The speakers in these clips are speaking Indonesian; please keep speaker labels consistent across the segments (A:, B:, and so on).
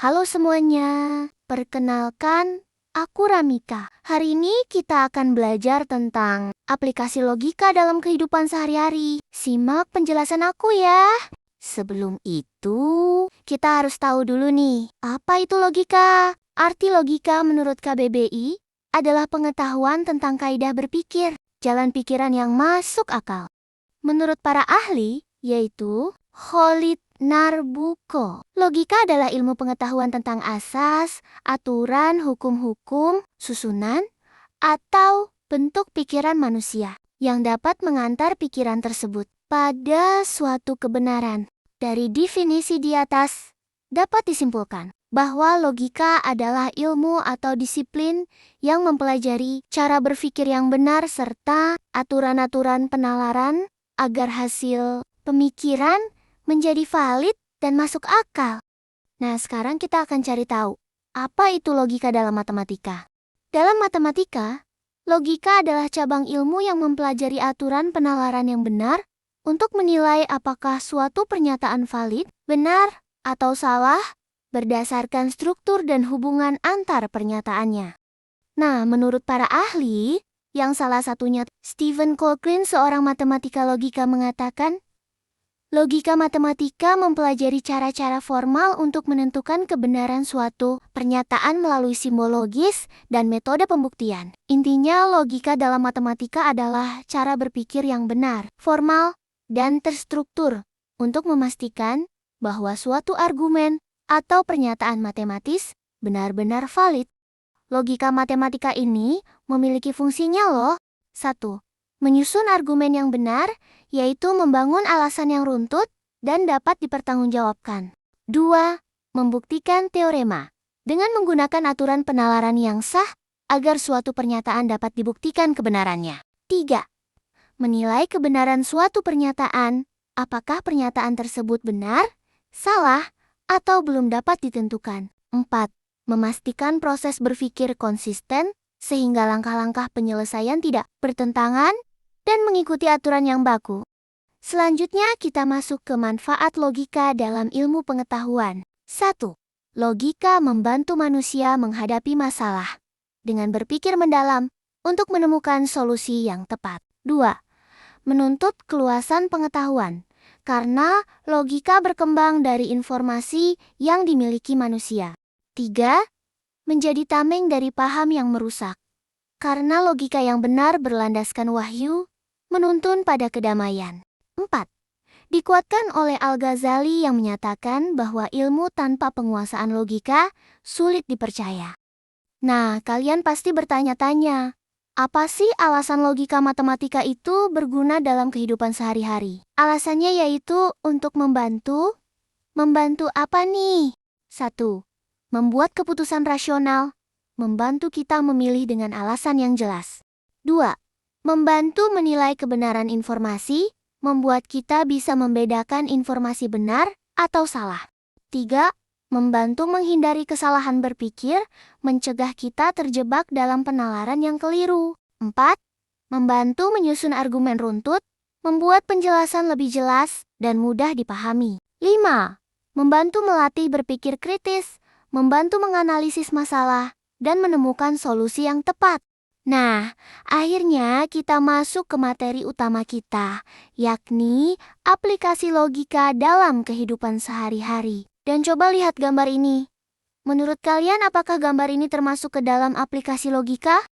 A: Halo semuanya, perkenalkan, aku Ramika. Hari ini kita akan belajar tentang aplikasi logika dalam kehidupan sehari-hari. Simak penjelasan aku ya. Sebelum itu, kita harus tahu dulu nih, apa itu logika? Arti logika menurut KBBI adalah pengetahuan tentang kaidah berpikir, jalan pikiran yang masuk akal. Menurut para ahli, yaitu Khalid Narbuko, logika adalah ilmu pengetahuan tentang asas, aturan, hukum-hukum, susunan, atau bentuk pikiran manusia yang dapat mengantar pikiran tersebut pada suatu kebenaran. Dari definisi di atas, dapat disimpulkan bahwa logika adalah ilmu atau disiplin yang mempelajari cara berpikir yang benar serta aturan-aturan penalaran agar hasil pemikiran menjadi valid dan masuk akal. Nah, sekarang kita akan cari tahu, apa itu logika dalam matematika? Dalam matematika, logika adalah cabang ilmu yang mempelajari aturan penalaran yang benar untuk menilai apakah suatu pernyataan valid, benar, atau salah berdasarkan struktur dan hubungan antar pernyataannya. Nah, menurut para ahli, yang salah satunya Stephen Cochrane, seorang matematika logika, mengatakan, logika matematika mempelajari cara-cara formal untuk menentukan kebenaran suatu pernyataan melalui simbol logis dan metode pembuktian. Intinya, logika dalam matematika adalah cara berpikir yang benar, formal, dan terstruktur untuk memastikan bahwa suatu argumen atau pernyataan matematis benar-benar valid. Logika matematika ini memiliki fungsinya loh. 1. Menyusun argumen yang benar, yaitu membangun alasan yang runtut dan dapat dipertanggungjawabkan. 2. Membuktikan teorema, dengan menggunakan aturan penalaran yang sah agar suatu pernyataan dapat dibuktikan kebenarannya. 3. Menilai kebenaran suatu pernyataan, apakah pernyataan tersebut benar, salah, atau belum dapat ditentukan. 4. Memastikan proses berpikir konsisten, sehingga langkah-langkah penyelesaian tidak bertentangan dan mengikuti aturan yang baku. Selanjutnya kita masuk ke manfaat logika dalam ilmu pengetahuan. 1. Logika membantu manusia menghadapi masalah dengan berpikir mendalam untuk menemukan solusi yang tepat. 2. Menuntut keluasan pengetahuan, karena logika berkembang dari informasi yang dimiliki manusia. 3. Menjadi tameng dari paham yang merusak, karena logika yang benar berlandaskan wahyu, menuntun pada kedamaian. 4. Dikuatkan oleh Al-Ghazali yang menyatakan bahwa ilmu tanpa penguasaan logika sulit dipercaya. Nah, kalian pasti bertanya-tanya, apa sih alasan logika matematika itu berguna dalam kehidupan sehari-hari? Alasannya yaitu untuk membantu. Membantu apa nih? 1. Membuat keputusan rasional, membantu kita memilih dengan alasan yang jelas. 2. Membantu menilai kebenaran informasi, membuat kita bisa membedakan informasi benar atau salah. 3. Membantu menghindari kesalahan berpikir, mencegah kita terjebak dalam penalaran yang keliru. 4. Membantu menyusun argumen runtut, membuat penjelasan lebih jelas dan mudah dipahami. 5. Membantu melatih berpikir kritis, membantu menganalisis masalah, dan menemukan solusi yang tepat. Nah, akhirnya kita masuk ke materi utama kita, yakni aplikasi logika dalam kehidupan sehari-hari. Dan coba lihat gambar ini. Menurut kalian, apakah gambar ini termasuk ke dalam aplikasi logika?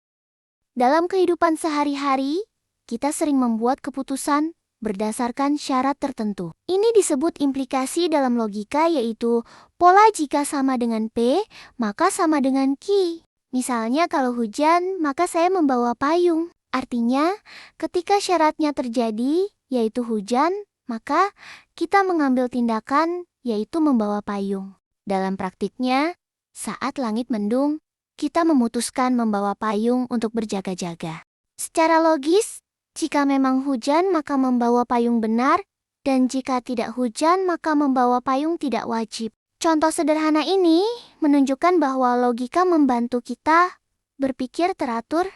A: Dalam kehidupan sehari-hari, kita sering membuat keputusan berdasarkan syarat tertentu. Ini disebut implikasi dalam logika, yaitu pola jika sama dengan P, maka sama dengan Q. Misalnya kalau hujan, maka saya membawa payung. Artinya, ketika syaratnya terjadi, yaitu hujan, maka kita mengambil tindakan, yaitu membawa payung. Dalam praktiknya, saat langit mendung, kita memutuskan membawa payung untuk berjaga-jaga. Secara logis, jika memang hujan maka membawa payung benar, dan jika tidak hujan maka membawa payung tidak wajib. Contoh sederhana ini menunjukkan bahwa logika membantu kita berpikir teratur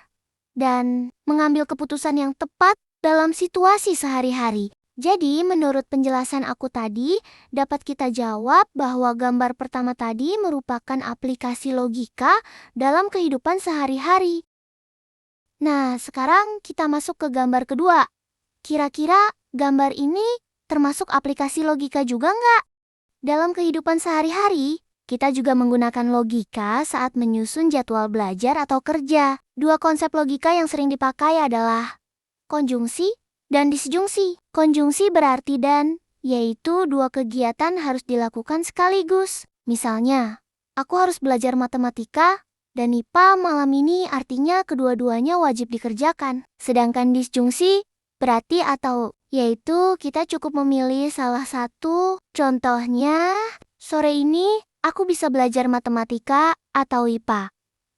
A: dan mengambil keputusan yang tepat dalam situasi sehari-hari. Jadi, menurut penjelasan aku tadi, dapat kita jawab bahwa gambar pertama tadi merupakan aplikasi logika dalam kehidupan sehari-hari. Nah, sekarang kita masuk ke gambar kedua. Kira-kira gambar ini termasuk aplikasi logika juga nggak? Dalam kehidupan sehari-hari, kita juga menggunakan logika saat menyusun jadwal belajar atau kerja. Dua konsep logika yang sering dipakai adalah konjungsi dan disjungsi. Konjungsi berarti dan, yaitu dua kegiatan harus dilakukan sekaligus. Misalnya, aku harus belajar matematika dan IPA malam ini, artinya kedua-duanya wajib dikerjakan. Sedangkan disjungsi berarti atau, yaitu kita cukup memilih salah satu. Contohnya, sore ini aku bisa belajar matematika atau IPA.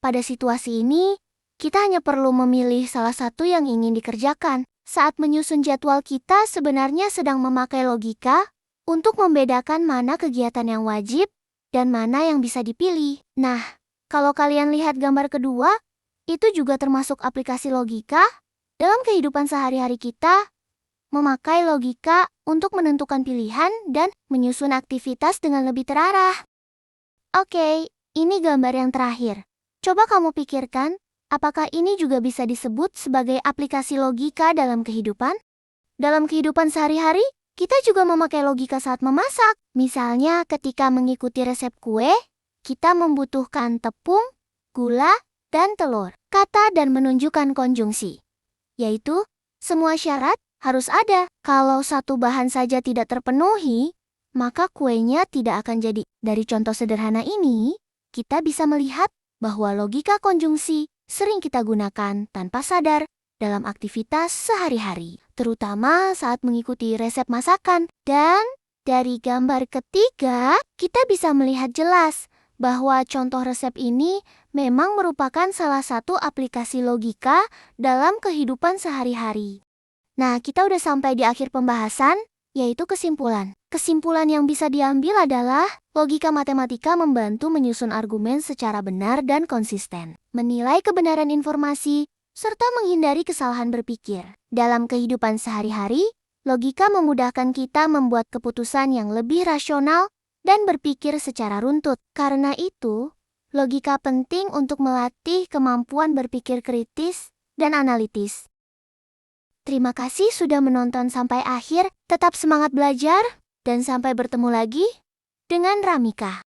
A: Pada situasi ini, kita hanya perlu memilih salah satu yang ingin dikerjakan. Saat menyusun jadwal, kita sebenarnya sedang memakai logika untuk membedakan mana kegiatan yang wajib dan mana yang bisa dipilih. Nah, kalau kalian lihat gambar kedua, itu juga termasuk aplikasi logika. Dalam kehidupan sehari-hari kita, memakai logika untuk menentukan pilihan dan menyusun aktivitas dengan lebih terarah. Oke, ini gambar yang terakhir. Coba kamu pikirkan, apakah ini juga bisa disebut sebagai aplikasi logika dalam kehidupan? Dalam kehidupan sehari-hari, kita juga memakai logika saat memasak. Misalnya ketika mengikuti resep kue, kita membutuhkan tepung, gula, dan telur. Kata dan menunjukkan konjungsi, yaitu semua syarat harus ada. Kalau satu bahan saja tidak terpenuhi, maka kuenya tidak akan jadi. Dari contoh sederhana ini, kita bisa melihat bahwa logika konjungsi sering kita gunakan tanpa sadar dalam aktivitas sehari-hari, terutama saat mengikuti resep masakan. Dan dari gambar ketiga, kita bisa melihat jelas bahwa contoh resep ini memang merupakan salah satu aplikasi logika dalam kehidupan sehari-hari. Nah, kita udah sampai di akhir pembahasan, yaitu kesimpulan. Kesimpulan yang bisa diambil adalah logika matematika membantu menyusun argumen secara benar dan konsisten, menilai kebenaran informasi, serta menghindari kesalahan berpikir. Dalam kehidupan sehari-hari, logika memudahkan kita membuat keputusan yang lebih rasional dan berpikir secara runtut. Karena itu, logika penting untuk melatih kemampuan berpikir kritis dan analitis. Terima kasih sudah menonton sampai akhir. Tetap semangat belajar, dan sampai bertemu lagi dengan Ramika.